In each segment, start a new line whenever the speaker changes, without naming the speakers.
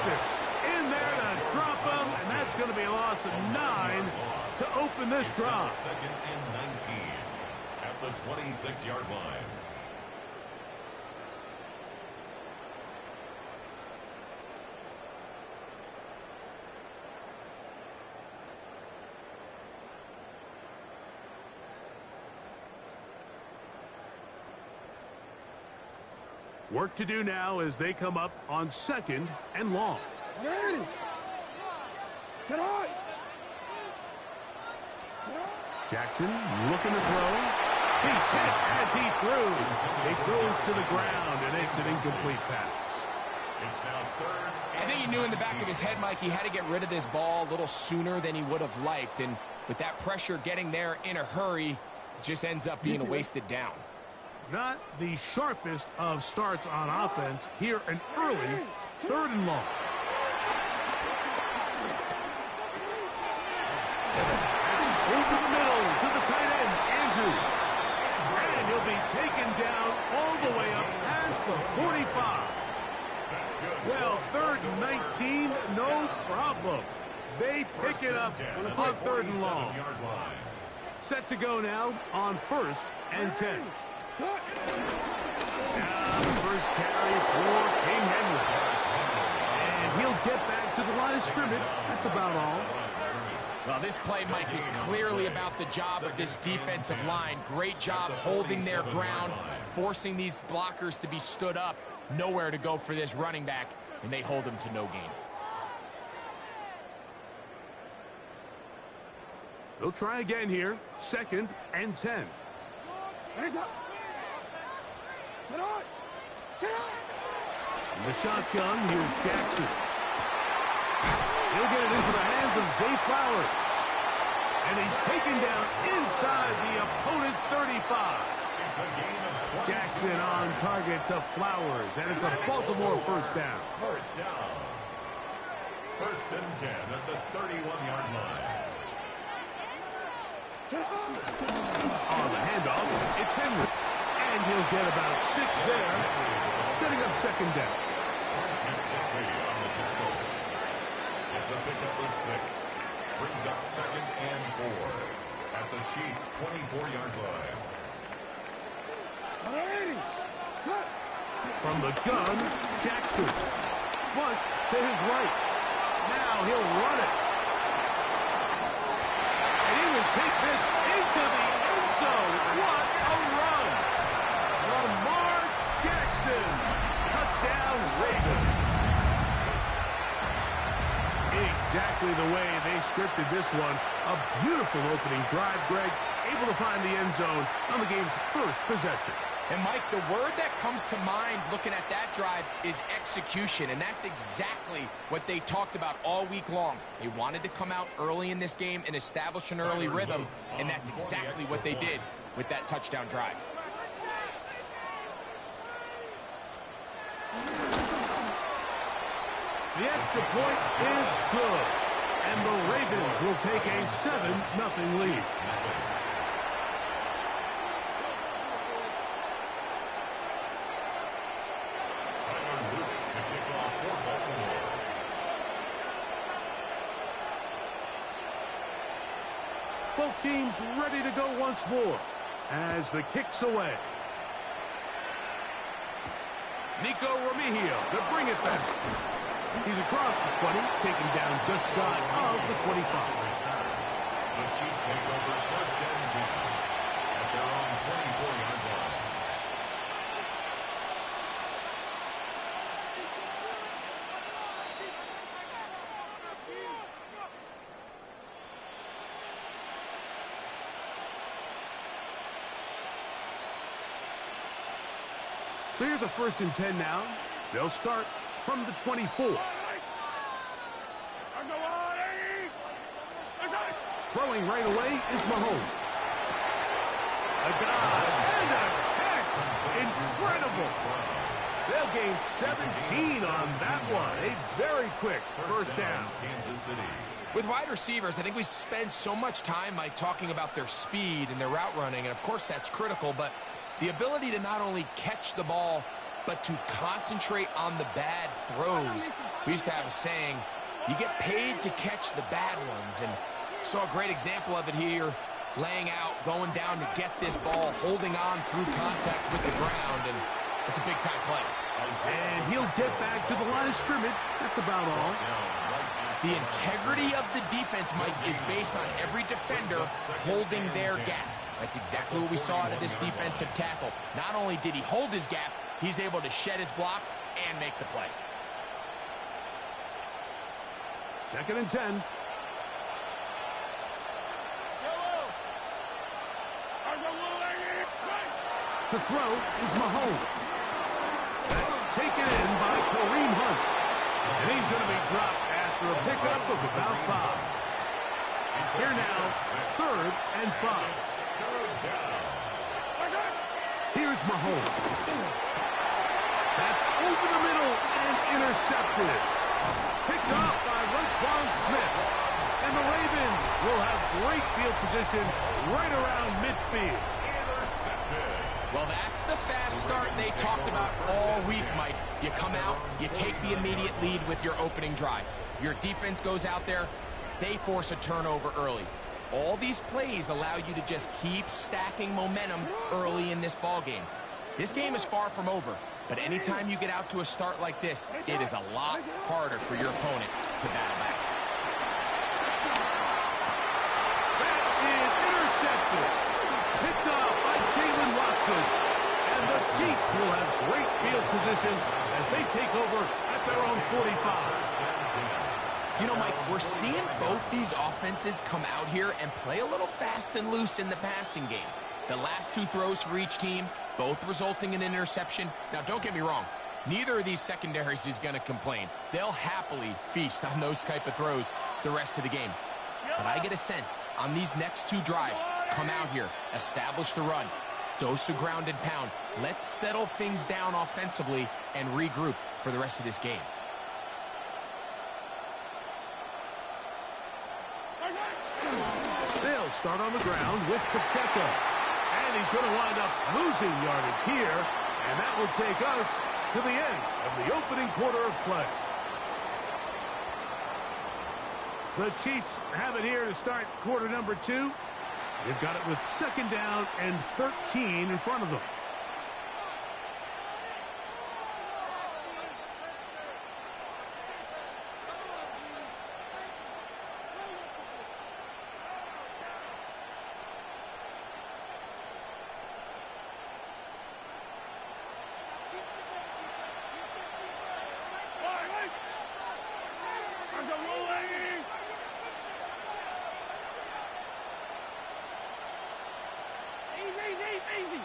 justice. In there to drop him, and that's going to be a loss of 9 to open this drive.
Second and 19 at the 26-yard line.
Work to do now as they come up on 2nd and long. Jackson looking to throw. He's hit as he threw. It goes to the ground, and it's an incomplete pass.
It's now 3rd.
I think he knew in the back of his head, Mike, he had to get rid of this ball a little sooner than he would have liked. And with that pressure getting there in a hurry, it just ends up being a wasted down.
Not the sharpest of starts on offense. Here an early 3rd and long. Over the middle to the tight end, Andrews. And he'll be taken down all the way up past the 45. Well, 3rd and 19, no problem. They pick it up on 3rd and long. Set to go now on 1st and 10. Now the first carry for King Henry. And he'll get back to the line of scrimmage. That's about all.
Well, this play, Mike, is clearly about the job of this defensive line. Great job holding their ground, forcing these blockers to be stood up. Nowhere to go for this running back, and they hold him to no gain.
They'll try again here. 2nd and 10. In the shotgun, here's Jackson. He'll get it into the hands of Zay Flowers. And he's taken down inside the opponent's 35.
It's a gain of 20.
Jackson on target to Flowers, and it's a Baltimore first down.
First down. 1st and 10 at the 31-yard line.
On the handoff, it's Henry. And he'll get about 6 there, setting up 2nd down.
It's a pickup of 6. Brings up 2nd and 4 at the Chiefs' 24-yard line.
From the gun, Jackson. Flush to his right. Now he'll run it. And he will take this into the end zone. What a run! Lamar Jackson. Touchdown, Ravens. Exactly the way they scripted this one. A beautiful opening drive, Greg. Able to find the end zone on the game's first possession.
And, Mike, the word that comes to mind looking at that drive is execution, and that's exactly what they talked about all week long. They wanted to come out early in this game and establish an early rhythm, and that's exactly what they did with that touchdown drive.
The extra point is good, and the Ravens will take a 7-0 lead. Both teams ready to go once more as the kick's away. Nico Remigio to bring it back. He's across the 20, taken down just shy of the 25.
The Chiefs take over 1st and 10 at their own 24-yard line.
So here's a 1st and 10 now. They'll start from the 24. Throwing right away is Mahomes. A dive and a catch. Incredible. They'll gain 17 on that one. A very quick first down.
Kansas City.
With wide receivers, I think we spend so much time by talking about their speed and their route running, and of course that's critical, but the ability to not only catch the ball, but to concentrate on the bad throws. We used to have a saying, you get paid to catch the bad ones, and saw a great example of it here, laying out, going down to get this ball, holding on through contact with the ground, and it's a big-time play.
And he'll get back to the line of scrimmage. That's about all.
The integrity of the defense, Mike, is based on every defender holding their gap. That's exactly what we saw out of this defensive tackle. Not only did he hold his gap, he's able to shed his block and make the play.
2nd and 10. To throw is Mahomes. That's taken in by Kareem Hunt. And he's going to be dropped after a pickup of about 5. Here now, 3rd and 5. Here's Mahomes. That's over the middle and intercepted. Picked up by Roquan Smith. And the Ravens will have great field position right around midfield.
Well, that's the fast start they talked about all week, Mike. You come out, you take the immediate lead with your opening drive. Your defense goes out there, they force a turnover early. All these plays allow you to just keep stacking momentum early in this ball game. This game is far from over, but anytime you get out to a start like this, it is a lot harder for your opponent to battle back.
That is intercepted. Picked up by Jalen Watson. And the Chiefs will have great field position as they take over at their own 45.
You know, Mike, we're seeing both these offenses come out here and play a little fast and loose in the passing game. The last 2 throws for each team, both resulting in an interception. Now, don't get me wrong. Neither of these secondaries is going to complain. They'll happily feast on those type of throws the rest of the game. But I get a sense on these next 2 drives, come out here, establish the run, dose of ground and pound. Let's settle things down offensively and regroup for the rest of this game.
They'll start on the ground with Pacheco. And he's going to wind up losing yardage here. And that will take us to the end of the opening quarter of play. The Chiefs have it here to start quarter number 2. They've got it with 2nd down and 13 in front of them.
Easy.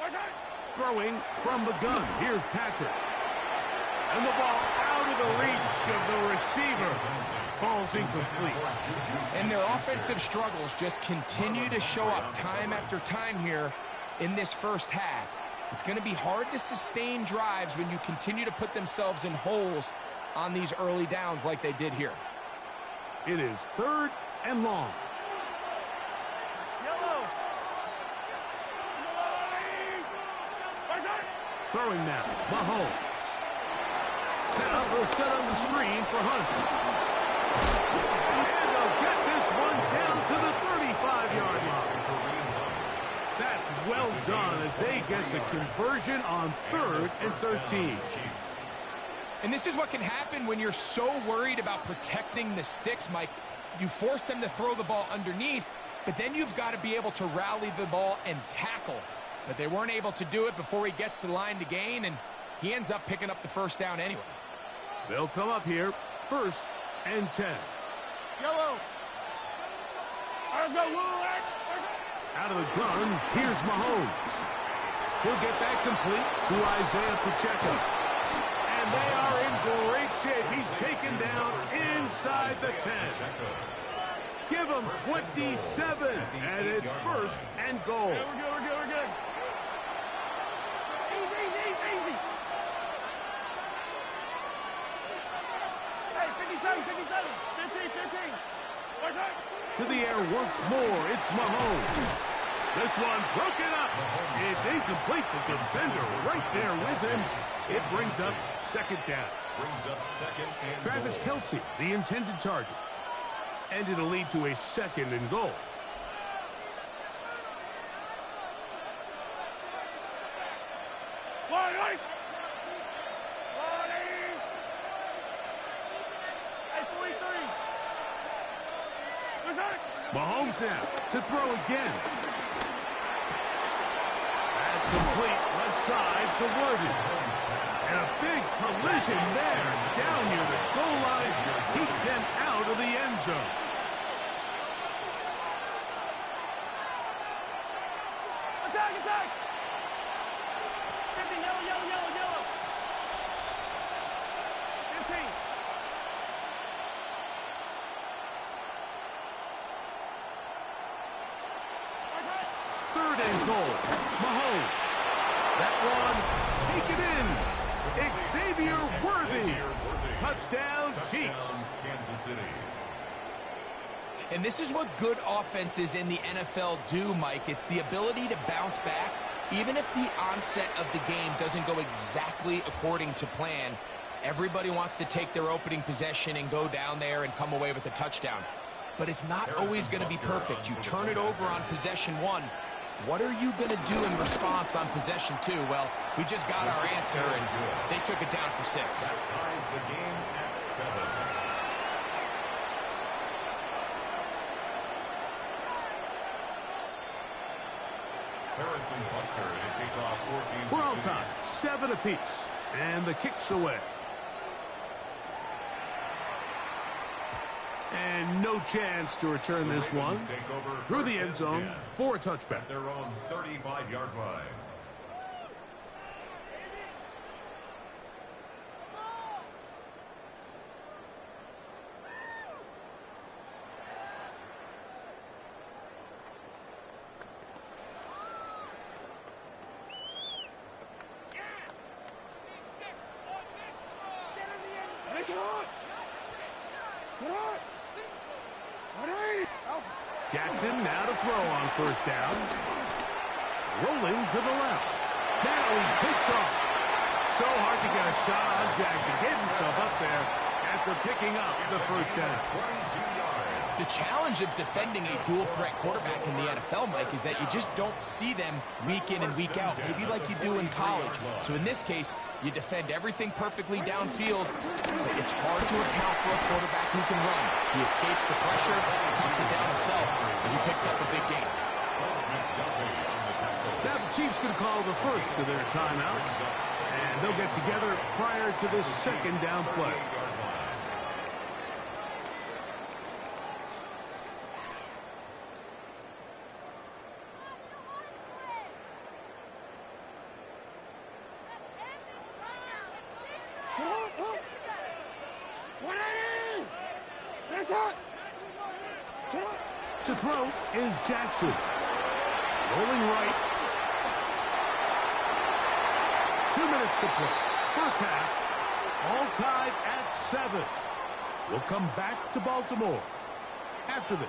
Attack.
Throwing from the gun. Here's Patrick. And the ball out of the reach of the receiver. Falls incomplete.
And their offensive struggles just continue to show up time after time here in this first half. It's going to be hard to sustain drives when you continue to put themselves in holes on these early downs like they did here.
It is 3rd and long. Throwing now, Mahomes. Now will set on the screen for Hunt. And they'll get this one down to the 35-yard line. That's well done as they get the conversion on 3rd and 13.
And this is what can happen when you're so worried about protecting the sticks, Mike. You force them to throw the ball underneath, but then you've got to be able to rally the ball and tackle. But they weren't able to do it before he gets to the line to gain, and he ends up picking up the first down anyway.
They'll come up here, 1st and 10. Out of the gun, here's Mahomes. He'll get that complete to Isaiah Pacheco. And they are in great shape. He's taken down inside the 10. Give him 27, and it's 1st and goal.
We're good. Easy. Hey, 57. 15. Watch out.
To the air once more. It's Mahomes. This one broken up. It's incomplete. The defender right there with him. It brings up second down.
Brings up second and
Travis
goal.
Kelce, the intended target. And it'll lead to a second and goal. Mahomes now to throw again. That's complete left side to Worthy. And a big collision there down near the goal line. Keeps him out of the end zone.
Attack, attack! 50, yellow, yellow, yellow, yellow. 15.
Third and goal. Mahomes. That one, take it in. Xavier Worthy. Touchdown, Chiefs.
Kansas City.
And this is what good offenses in the NFL do, Mike. It's the ability to bounce back, even if the onset of the game doesn't go exactly according to plan. Everybody wants to take their opening possession and go down there and come away with a touchdown. But it's not always going to be perfect. You turn it over on possession one. What are you going to do in response on possession two? Well, we just got our answer, and they took it down for 6.
That ties the game at 7. Harrison Butker to kick off for Kansas
We're all
City.
tied, 7 apiece. And the kick's away. And no chance to return this one.
Ravens take over
Through the
first
end
and
zone
10
for a touchback.
at their own 35-yard line.
Jackson now to throw on first down. Rolling to the left. Now he takes off. So hard to get a shot on Jackson. Gets himself up there after picking up the first down.
22 yards.
The challenge of defending a dual-threat quarterback in the NFL, Mike, is that you just don't see them week in and week out, maybe like you do in college. So in this case, you defend everything perfectly downfield, but it's hard to account for a quarterback who can run. He escapes the pressure, tucks it down himself, and he picks up a big gain.
Now the Chiefs going to call the first of their timeouts, and they'll get together prior to this second down play. To throw is Jackson. Rolling right. 2 minutes to play. First half, all tied at 7. We'll come back to Baltimore after this.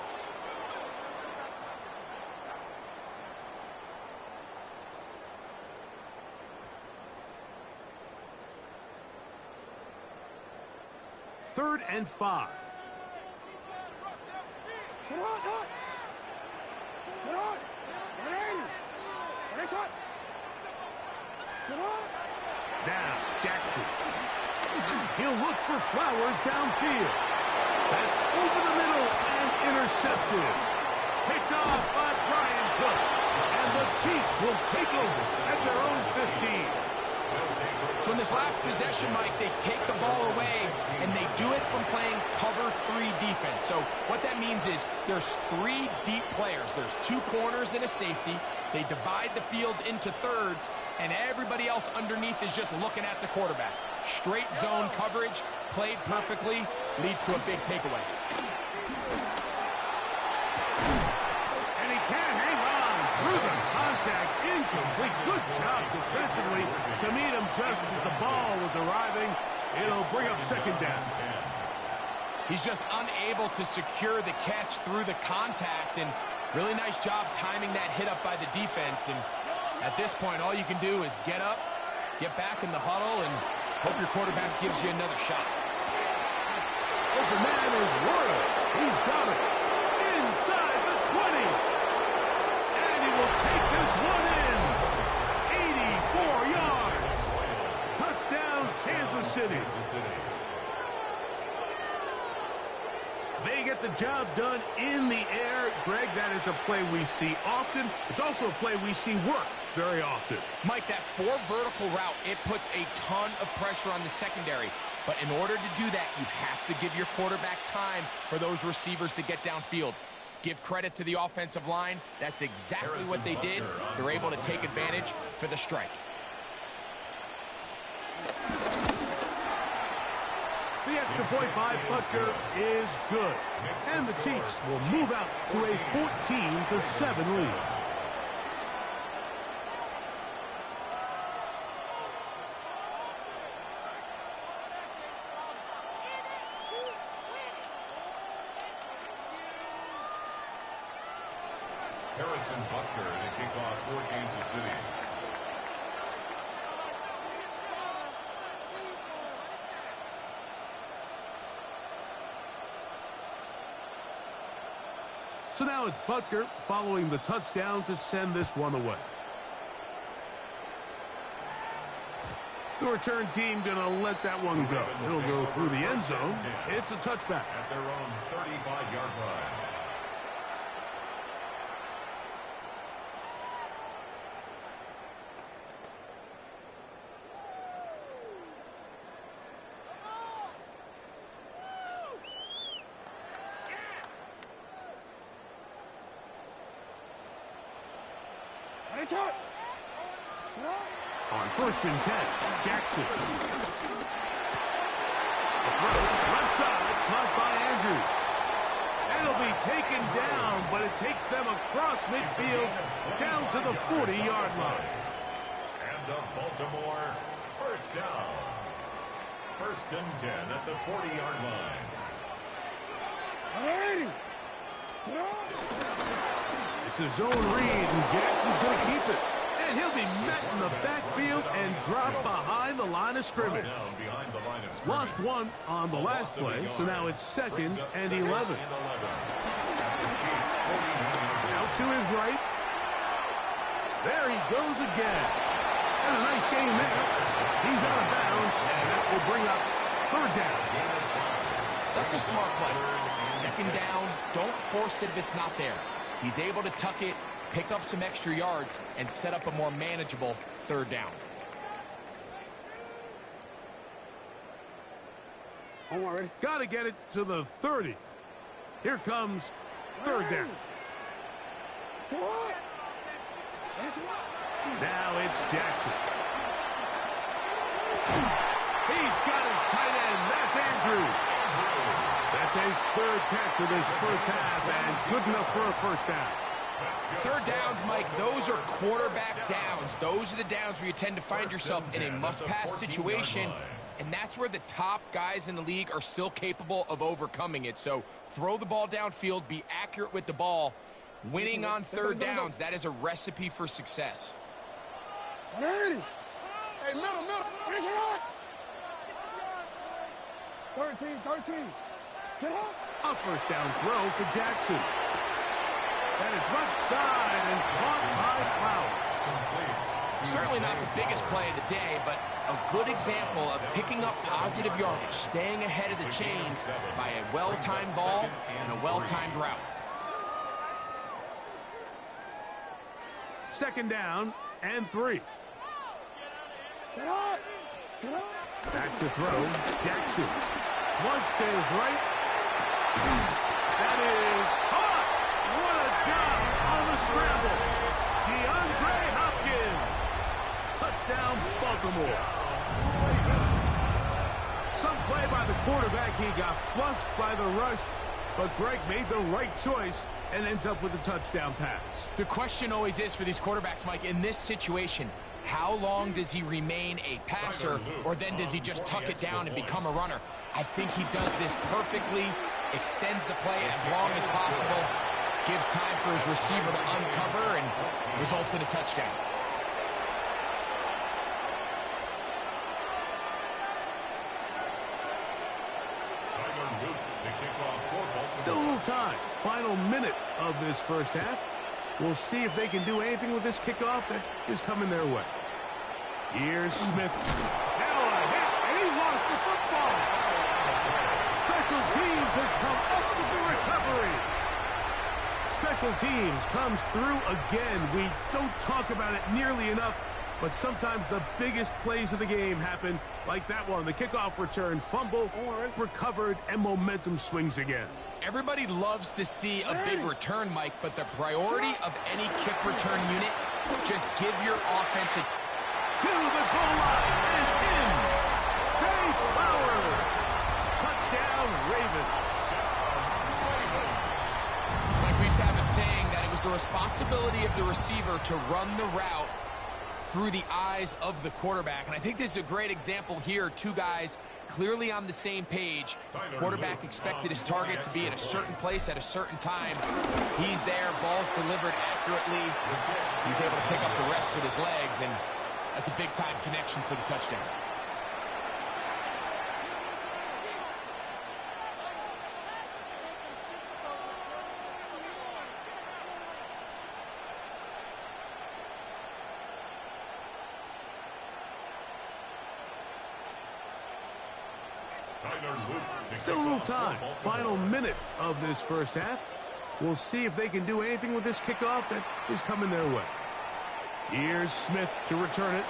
Third and 5. Now, Jackson. He'll look for Flowers downfield. That's over the middle and intercepted. Picked off by Brian Cook. And the Chiefs will take over at their own 15.
So in this last possession, Mike, they take the ball away, and they do it from playing cover 3 defense. So what that means is there's 3 deep players. There's 2 corners and a safety. They divide the field into thirds, and everybody else underneath is just looking at the quarterback. Straight zone coverage, played perfectly, leads to a big takeaway.
And he can't hang on through the contact. Incomplete. Good job defensively to meet him just as the ball was arriving. It'll bring up second down.
He's just unable to secure the catch through the contact, and really nice job timing that hit up by the defense. And at this point, all you can do is get up, get back in the huddle, and hope your quarterback gives you another shot.
Open man is Royals. He's got it. Inside the 20. And he will take this one in. 84 yards. Touchdown, Kansas City. They get the job done in the air. Greg, that is a play we see often. It's also a play we see work very often.
Mike, that 4 vertical route, it puts a ton of pressure on the secondary. But in order to do that, you have to give your quarterback time for those receivers to get downfield. Give credit to the offensive line. That's exactly what they did. They're able to take advantage for the strike.
The extra point by Butker is good. And the Chiefs will move out to a 14-7 lead.
Harrison Butker to kick off for Kansas City.
So now it's Butker following the touchdown to send this one away. The return team going to let that one go. It'll go through the end zone. It's a touchback.
At their own 35-yard line.
On 1st and 10, Jackson. The throw, left side, caught by Andrews. And it'll be taken down, but it takes them across midfield down to the 40-yard line.
And the Baltimore first down. 1st and 10 at the 40-yard line.
It's a zone read, and Jackson's going to keep it. And he'll be met in the backfield and dropped behind the line of scrimmage. Lost one on the last play, so now it's 2nd and 11. Out to his right. There he goes again. And a nice game there. He's out of bounds, and that will bring up 3rd down.
That's a smart play. 2nd down, don't force it if it's not there. He's able to tuck it, pick up some extra yards, and set up a more manageable 3rd down.
Got to get it to the 30. Here comes 3rd down. Now it's Jackson. He's got his tight end. That's Andrews. That's his 3rd catch of this first half, and good enough for a 1st down.
3rd downs, Mike, those are quarterback downs. Those are the downs where you tend to find yourself in a must-pass situation, and that's where the top guys in the league are still capable of overcoming it. So throw the ball downfield, be accurate with the ball. Winning on 3rd downs, that is a recipe for success.
Hey, middle. Finish it up. 13. Get up.
A 1st down throw for Jackson. That is left side and caught by Flowers.
Certainly not the biggest play of the day, but a good example of picking up positive yardage, staying ahead of the chains by a well-timed ball and a well-timed route.
2nd down and 3.
Get up.
Back to throw. Jackson. Flush to his right. That is caught. What a job on the scramble. DeAndre Hopkins. Touchdown, Baltimore. Some play by the quarterback. He got flushed by the rush, but Greg made the right choice and ends up with a touchdown pass.
The question always is for these quarterbacks, Mike, in this situation, how long does he remain a passer, or then does he just tuck it down and become a runner? I think he does this perfectly, extends the play as long as possible, gives time for his receiver to uncover, and results in a touchdown.
Still a little time. Final minute of this first half. We'll see if they can do anything with this kickoff that is coming their way. Here's Smith. Now a hit, and he lost the football. Special teams has come up with the recovery. Special teams comes through again. We don't talk about it nearly enough, but sometimes the biggest plays of the game happen like that one. The kickoff return, fumble, recovered, and momentum swings again.
Everybody loves to see a big return, Mike, but the priority of any kick return unit, just give your offense a...
To the goal line and in. Jay Flowers. Touchdown, Ravens.
Like we used to have a saying that it was the responsibility of the receiver to run the route through the eyes of the quarterback. And I think this is a great example here. Two guys clearly on the same page. Quarterback expected his target to be in a certain place at a certain time. He's there, ball's delivered accurately. He's able to pick up the rest with his legs, and that's a big-time connection for the touchdown.
Still a little time. Final minute of this first half. We'll see if they can do anything with this kickoff that is coming their way. Here's Smith to return it.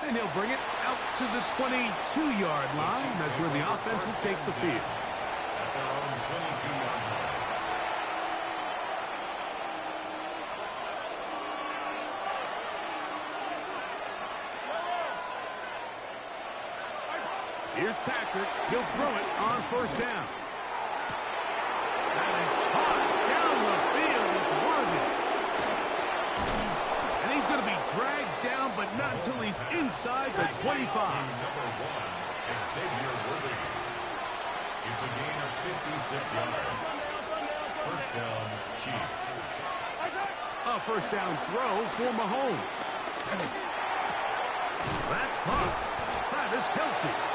And he'll bring it out to the 22-yard line. That's where the offense will take the field.
At their own 22-yard line.
Here's Patrick. He'll throw it on first down. That is caught down the field. It's worthy. And he's going to be dragged down, but not until he's inside the 25.
Number 1, Xavier Worthy. It's a gain of 56 yards. First down, Chiefs.
A first down throw for Mahomes. That's caught. Travis Kelce.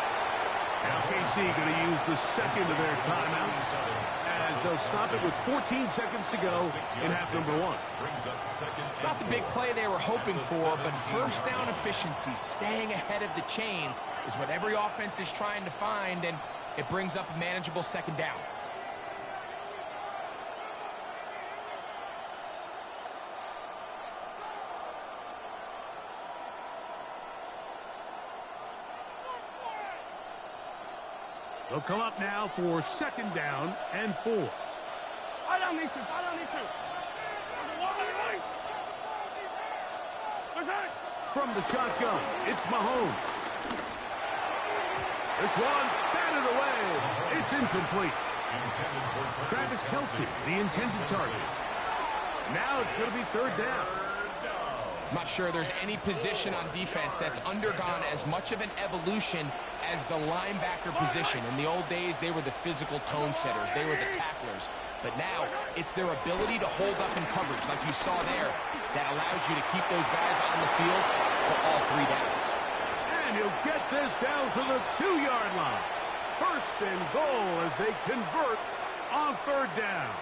Now KC going to use the second of their timeouts as they'll stop it with 14 seconds to go in half number one.
It's not the big play they were hoping for, but first down efficiency, staying ahead of the chains, is what every offense is trying to find, and it brings up a manageable second down.
They'll come up now for second down and 4.
Fire down these two. Fire down these two.
From the shotgun, it's Mahomes. This one, batted away. It's incomplete. Travis Kelce, the intended target. Now it's going to be third down.
I'm not sure there's any position on defense that's undergone as much of an evolution as the linebacker position. In the old days, they were the physical tone setters. They were the tacklers. But now, it's their ability to hold up in coverage, like you saw there, that allows you to keep those guys on the field for all 3 downs.
And he'll get this down to the 2-yard line. First and goal as they convert on third down.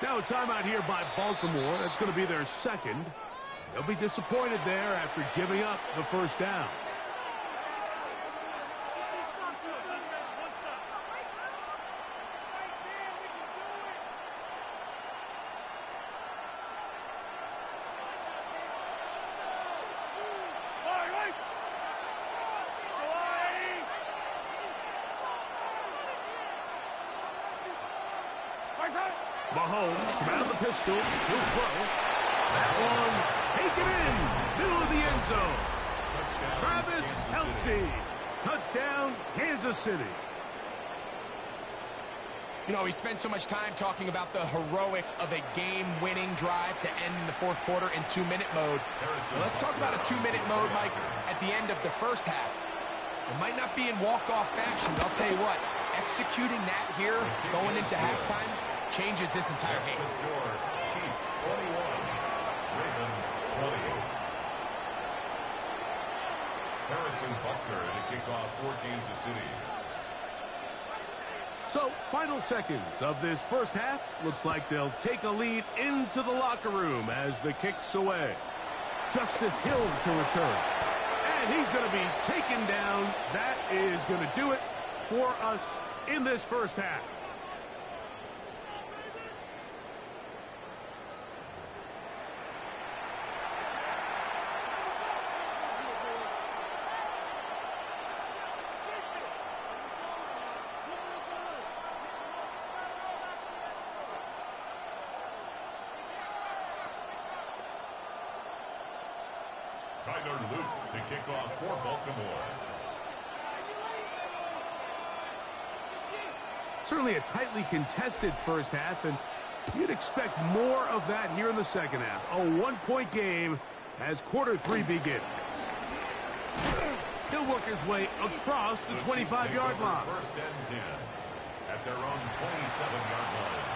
Now a timeout here by Baltimore. That's going to be their second. They'll be disappointed there after giving up the first down. Mahomes from out of the pistol. He'll throw. That one taken in. Middle of the end zone. Travis Kelce. Touchdown, Kansas City.
You know, we spent so much time talking about the heroics of a game-winning drive to end in the fourth quarter in 2-minute mode. Well, let's talk about a 2-minute mode, Mike, at the end of the first half. It might not be in walk-off fashion, but I'll tell you what, executing that here going into halftime changes this entire game.
The score, Chiefs 21, Ravens 20. Harrison Butker to kick off for Kansas City.
So, final seconds of this first half. Looks like they'll take a lead into the locker room as the kick's away. Justice Hill to return. And he's going to be taken down. That is going to do it for us in this first half.
Tyler Luke to kick off for Baltimore.
Certainly a tightly contested first half, and you'd expect more of that here in the second half. A one-point game as quarter three begins. He'll work his way across the 25-yard line.
First and 10 at their own 27-yard line.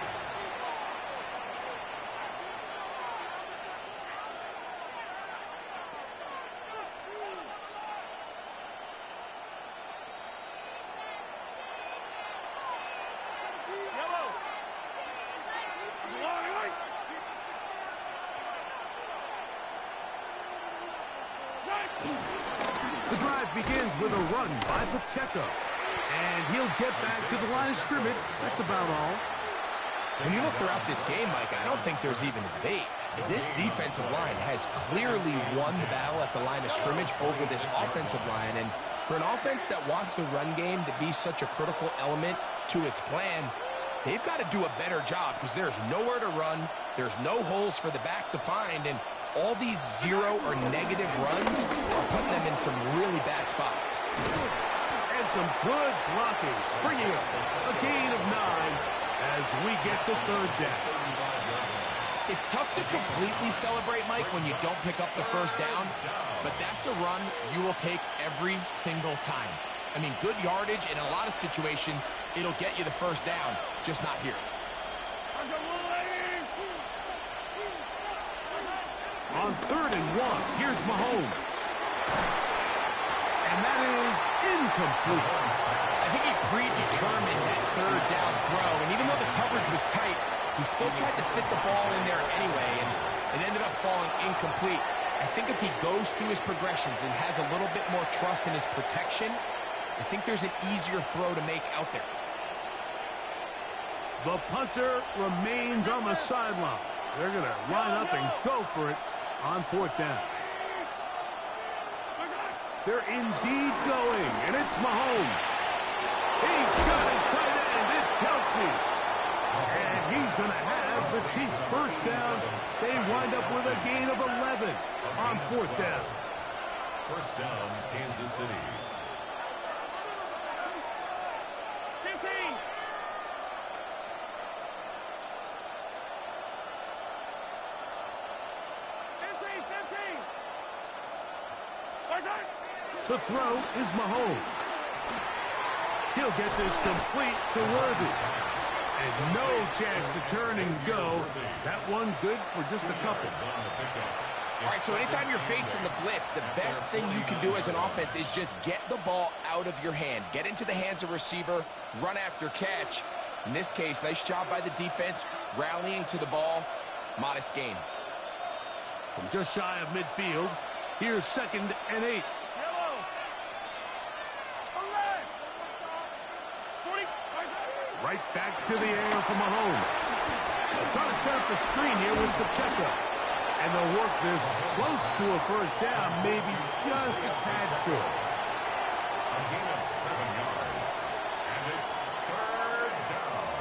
The drive begins with a run by Pacheco. And he'll get back to the line of scrimmage. That's about all.
When you look throughout this game, Mike, I don't think there's even a debate. This defensive line has clearly won the battle at the line of scrimmage over this offensive line. And for an offense that wants the run game to be such a critical element to its plan, they've got to do a better job because there's nowhere to run. There's no holes for the back to find. And all these zero or negative runs are putting them in some really bad spots.
And some good blocking, springing up a gain of 9 as we get to third down.
It's tough to completely celebrate, Mike, when you don't pick up the first down, but that's a run you will take every single time. I mean, good yardage in a lot of situations, it'll get you the first down, just not here.
On third and 1, here's Mahomes. And that is incomplete.
I think he predetermined that third down throw, and even though the coverage was tight, he still tried to fit the ball in there anyway, and it ended up falling incomplete. I think if he goes through his progressions and has a little bit more trust in his protection, I think there's an easier throw to make out there.
The punter remains on the sideline. They're going to line up and go for it on fourth down. They're indeed going, and it's Mahomes. He's got his tight end. It's Kelce. And he's going to have the Chiefs first down. They wind up with a gain of 11 on fourth down.
First down, Kansas City.
15.
To throw is Mahomes. He'll get this complete to Worthy. And no chance to turn and go. That one good for just a couple.
All right, so anytime you're facing the blitz, the best thing you can do as an offense is just get the ball out of your hand. Get into the hands of receiver, run after catch. In this case, nice job by the defense, rallying to the ball. Modest gain.
From just shy of midfield, here's 2nd and 8. Right back to the air for Mahomes. Trying to set up the screen here with Pacheco. And they'll work this close to a first down, maybe just a tad short.
A gain of 7 yards. And it's third down.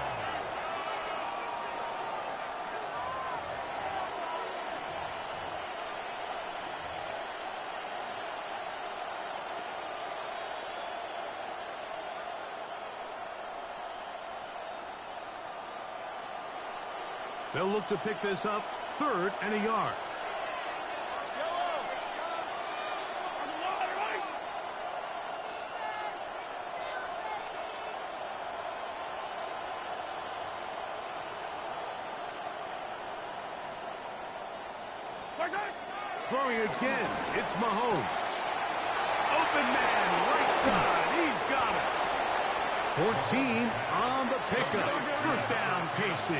They'll look to pick this up, 3rd and a yard. Throwing again, it's Mahomes. Open man, right side, he's got it. 14 on the pickup. First down, KC.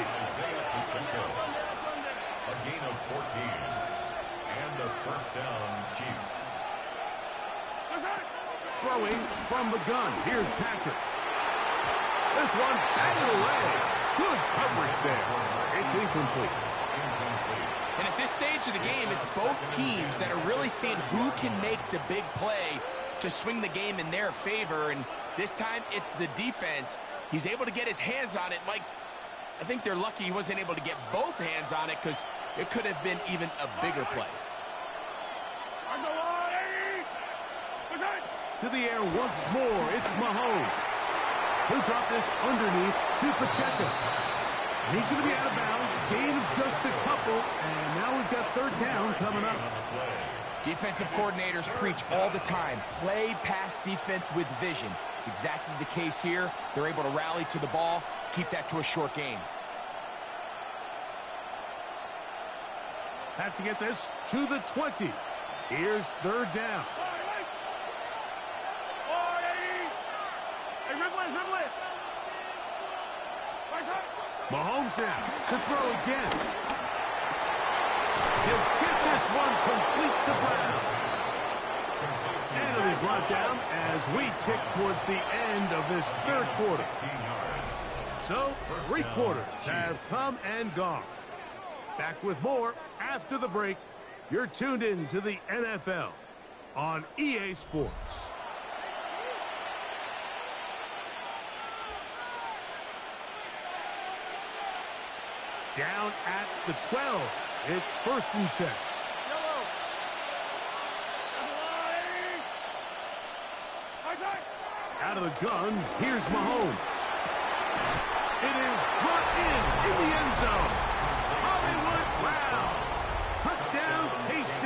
A gain of 14. And a first down, Chiefs.
Throwing from the gun, here's Patrick. This one batted away. Good coverage there. It's incomplete.
And at this stage of the game, it's both teams that are really seeing who can make the big play to swing the game in their favor. And this time, it's the defense. He's able to get his hands on it. Mike, I think they're lucky he wasn't able to get both hands on it because it could have been even a bigger play.
To the air once more, it's Mahomes. He'll drop this underneath to Pacheco. And he's going to be out of bounds. Gain of just a couple. And now we've got 3rd down coming up.
Defensive coordinators preach all the time. Play pass defense with vision. It's exactly the case here. They're able to rally to the ball, keep that to a short gain.
Have to get this to the 20. Here's 3rd down. Mahomes now to throw again. He'll get this one complete to Brown. And it'll be brought down as we tick towards the end of this 3rd quarter. So, 3 quarters have come and gone. Back with more after the break. You're tuned in to the NFL on EA Sports. Down at the 12. It's 1st and 10. Out of the gun, here's Mahomes. It is brought in the end zone. Hollywood Brown. Touchdown, KC.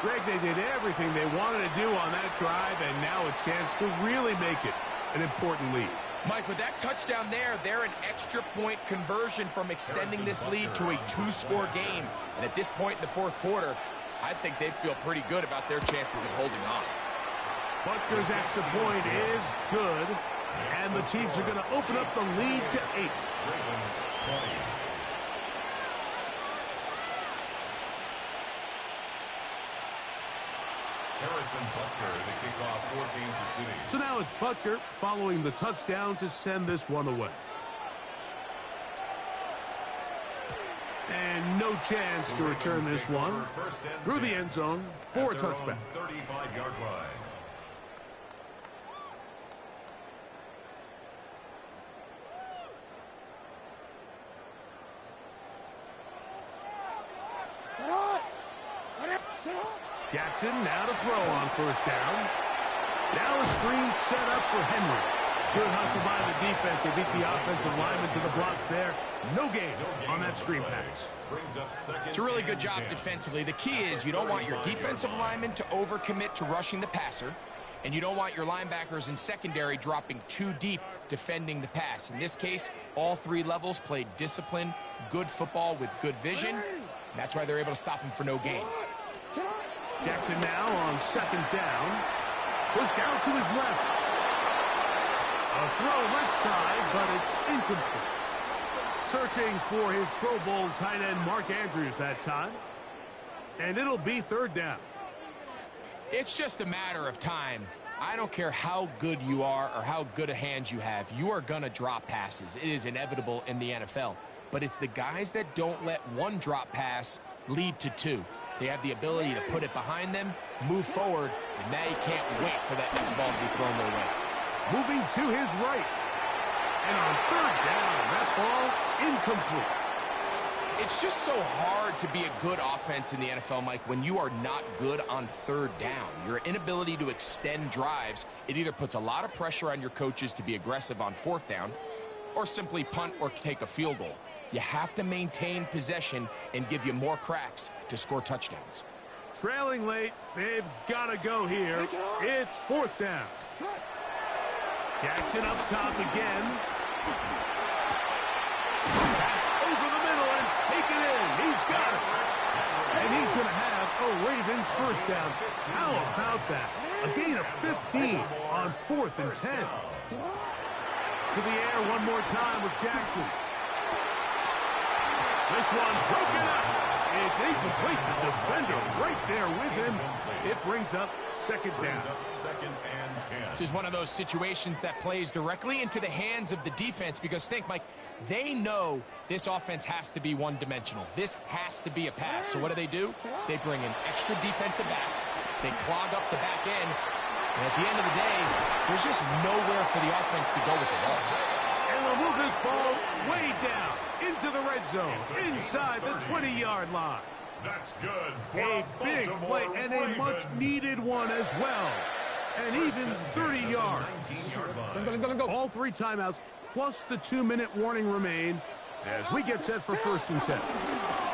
Greg, they did everything they wanted to do on that drive, and now a chance to really make it an important lead.
Mike, with that touchdown there, they're an extra point conversion from extending this lead to a 2-score game. And at this point in the 4th quarter, I think they feel pretty good about their chances of holding on.
Butker's extra point is good. And the Chiefs are going to open up the lead to 8.
Harrison Butker to kick off for Kansas City.
So now it's Butker following the touchdown to send this one away. And no chance to return this one through the end zone for a touchback.
35-yard line.
Jackson now to throw on 1st down. Now a screen set up for Henry. Good hustle by the defense. They beat the offensive lineman to the blocks there. No gain on that screen pass.
It's a really good job defensively. The key is you don't want your defensive lineman to overcommit to rushing the passer, and you don't want your linebackers in secondary dropping too deep defending the pass. In this case, all 3 levels played disciplined, good football with good vision. And that's why they're able to stop him for no gain.
Jackson now on 2nd down. Pushed out to his left. A throw left side, but it's incomplete. Searching for his Pro Bowl tight end Mark Andrews that time. And it'll be 3rd down.
It's just a matter of time. I don't care how good you are or how good a hand you have. You are going to drop passes. It is inevitable in the NFL. But it's the guys that don't let one drop pass lead to 2. They have the ability to put it behind them, move forward, and now you can't wait for that next ball to be thrown their way.
Moving to his right. And on 3rd down, that ball incomplete.
It's just so hard to be a good offense in the NFL, Mike, when you are not good on 3rd down. Your inability to extend drives, it either puts a lot of pressure on your coaches to be aggressive on 4th down, or simply punt or take a field goal. You have to maintain possession and give you more cracks to score touchdowns.
Trailing late, they've got to go here. It's fourth down. Jackson up top again. That's over the middle and taken in. He's got it. And he's going to have a Ravens first down. How about that? A gain of 15 on 4th and 10. To the air one more time with Jackson. This one broken up. It's incomplete. The defender right there with him. It brings up second down.
This is one of those situations that plays directly into the hands of the defense because think, Mike, they know this offense has to be one-dimensional. This has to be a pass. So what do? They bring in extra defensive backs. They clog up the back end. And at the end of the day, there's just nowhere for the offense to go with the ball.
And they'll move this ball way down into the red zone, inside the 20-yard line.
That's good.
A big play and a much-needed one as well. And even 30 yards. All 3 timeouts plus the 2-minute warning remain as we get set for 1st and 10.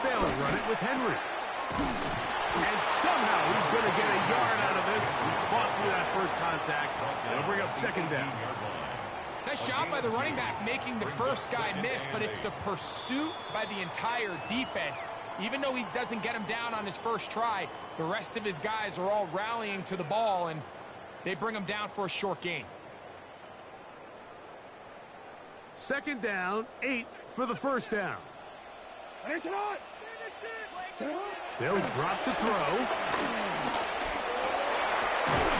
They'll run it with Henry. And somehow he's going to get a yard out of this. Fought through that first contact. It'll bring up second down.
Nice job by the running back making the first guy miss, but it's the pursuit by the entire defense. Even though he doesn't get him down on his first try, the rest of his guys are all rallying to the ball, and they bring him down for a short gain.
Second down, 8 for the first down. They'll drop to throw.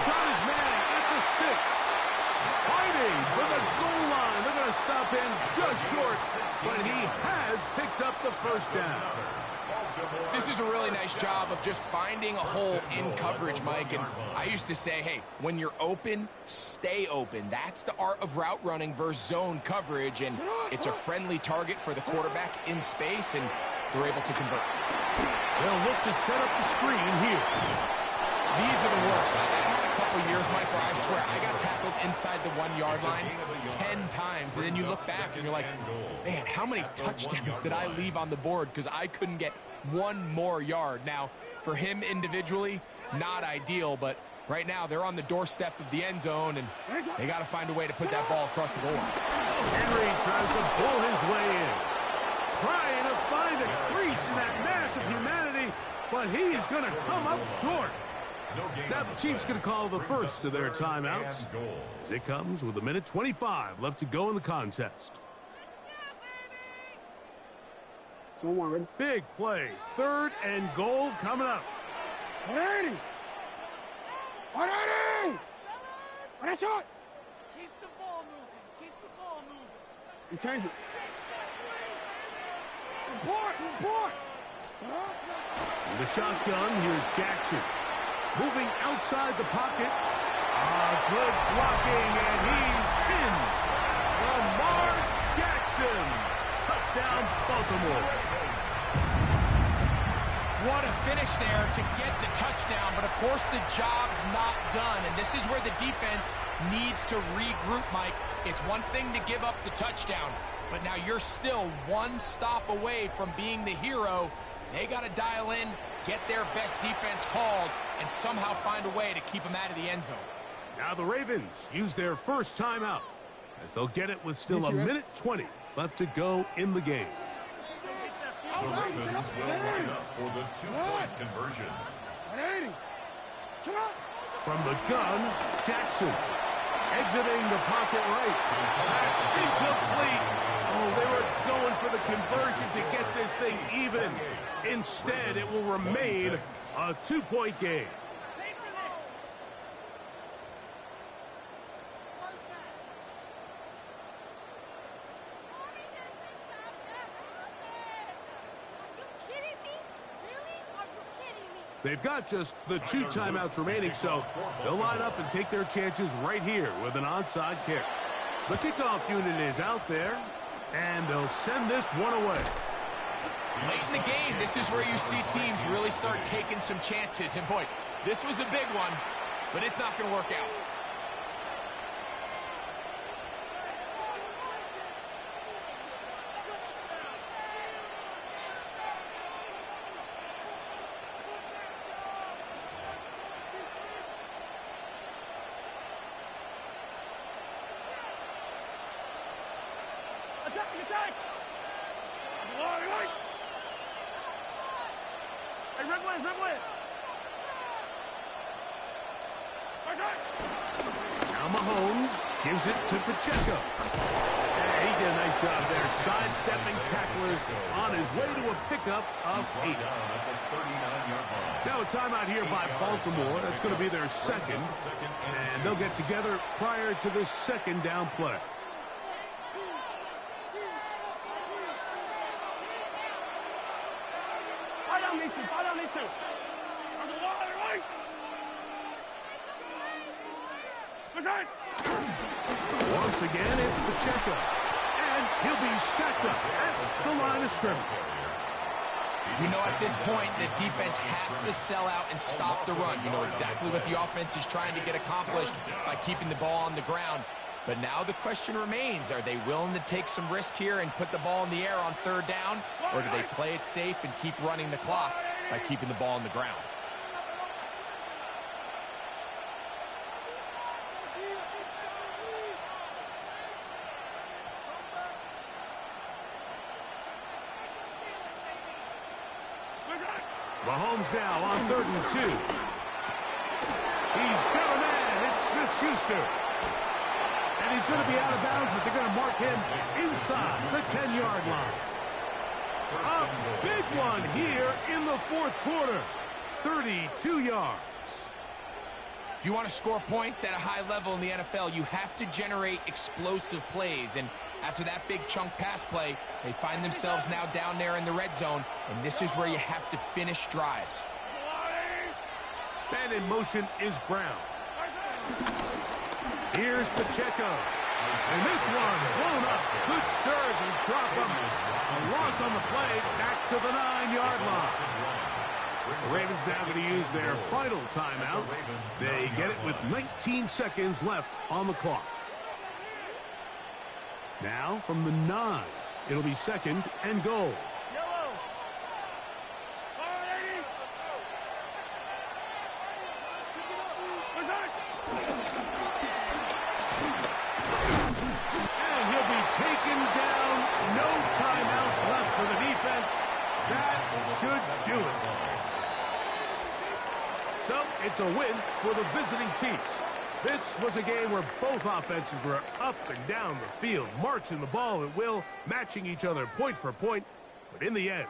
Got his man at the 6. Fighting for the goal line. They're going to stop him just short, but he has picked up the first down.
This is a really nice job of just finding a hole in coverage, Mike. And I used to say, hey, when you're open, stay open. That's the art of route running versus zone coverage. And it's a friendly target for the quarterback in space, and they're able to convert.
They'll look to set up the screen here.
These are the worst. I've had a couple years, Mike, where I swear I got tackled inside the 1-yard line 10 times. And then you look back and you're like, man, how many touchdowns did I leave on the board because I couldn't get one more yard? Now, for him individually, not ideal, but right now they're on the doorstep of the end zone, and they got to find a way to put that ball across the goal line.
Henry tries to pull his way in. Trying to find a crease in that mass of humanity, but he's going to come up short. Now the Chiefs going to call the first of their timeouts as it comes with 1:25 left to go in the contest. Big play. 3rd and goal coming up.
Ready! Keep the ball moving. Keep the ball moving.
And change it.
Report!
In the shotgun, here's Jackson. Moving outside the pocket. Good blocking, and he's in. Lamar Jackson. Touchdown, Baltimore.
What a finish there to get the touchdown, but of course the job's not done, and this is where the defense needs to regroup, Mike. It's one thing to give up the touchdown, but now you're still one stop away from being the hero. They got to dial in, get their best defense called, and somehow find a way to keep them out of the end zone.
Now the Ravens use their first timeout as they'll get it with still 1:20 left to go in the game.
The Ravens will line up for the 2-point conversion.
From the gun, Jackson exiting the pocket right. That's incomplete. Oh, they were going for the conversion to get this thing even. Instead, it will remain a 2-point game. They've got just the 2 timeouts remaining, so they'll line up and take their chances right here with an onside kick. The kickoff unit is out there, and they'll send this one away.
Late in the game, this is where you see teams really start taking some chances. And boy, this was a big one, but it's not going to work out.
Now Mahomes gives it to Pacheco. He did a nice job there, sidestepping tacklers on his way to a pickup of 8. Now a timeout here by Baltimore. That's going to be their second. And they'll get together prior to the second down play. Once again, it's Pacheco. And he'll be stacked up at the line of scrimmage.
You know, at this point, the defense has to sell out and stop the run. You know exactly what the offense is trying to get accomplished by keeping the ball on the ground. But now the question remains, are they willing to take some risk here and put the ball in the air on third down? Or do they play it safe and keep running the clock by keeping the ball on the ground?
Mahomes now on 3rd and 2. He's got a man. It's Smith-Schuster. And he's going to be out of bounds, but they're going to mark him inside the 10-yard line. A big one here in the 4th quarter. 32 yards.
If you want to score points at a high level in the NFL, you have to generate explosive plays. And after that big chunk pass play, they find themselves now down there in the red zone, and this is where you have to finish drives.
And in motion is Brown. Here's Pacheco. And this one blown up. Good surge and drop him. A loss on the play back to the 9-yard line. The Ravens now going to use their final timeout. They get it with 19 seconds left on the clock. Now from the 9, it'll be 2nd and goal. And he'll be taken down. No timeouts left for the defense. That should do it. So it's a win for the visiting Chiefs. This was a game where both offenses were up and down the field, marching the ball at will, matching each other point for point. But in the end,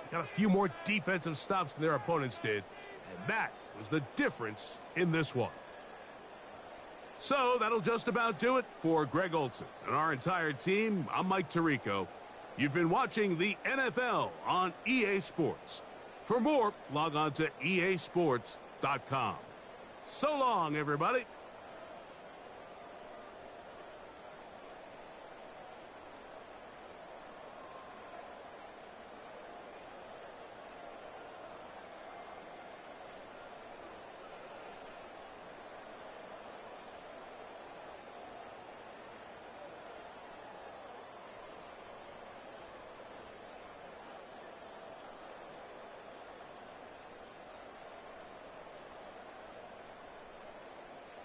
they got a few more defensive stops than their opponents did. And that was the difference in this one. So that'll just about do it for Greg Olsen and our entire team. I'm Mike Tirico. You've been watching the NFL on EA Sports. For more, log on to easports.com. So long, everybody.